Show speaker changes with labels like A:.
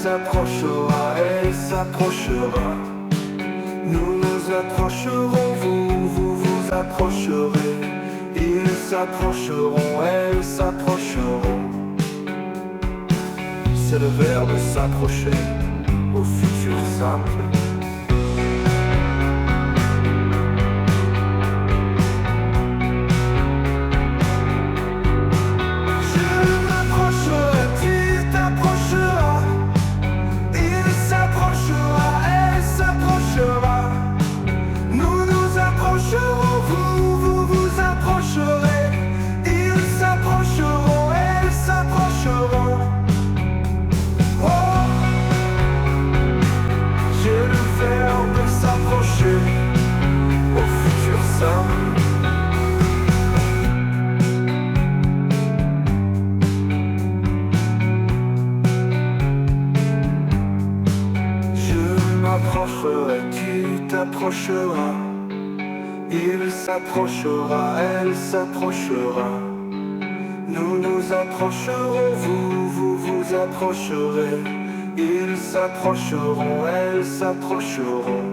A: s'approchera, elle s'approchera. Nous nous approcherons, vous vous approcherez. Ils s'approcheront, elles s'approcheront. C'est le verbe s'approcher au futur simple. Au futur simple. Je m'approcherai, tu t'approcheras. Il s'approchera, elle s'approchera. Nous nous approcherons, vous vous approcherez. Ils s'approcheront, elles s'approcheront.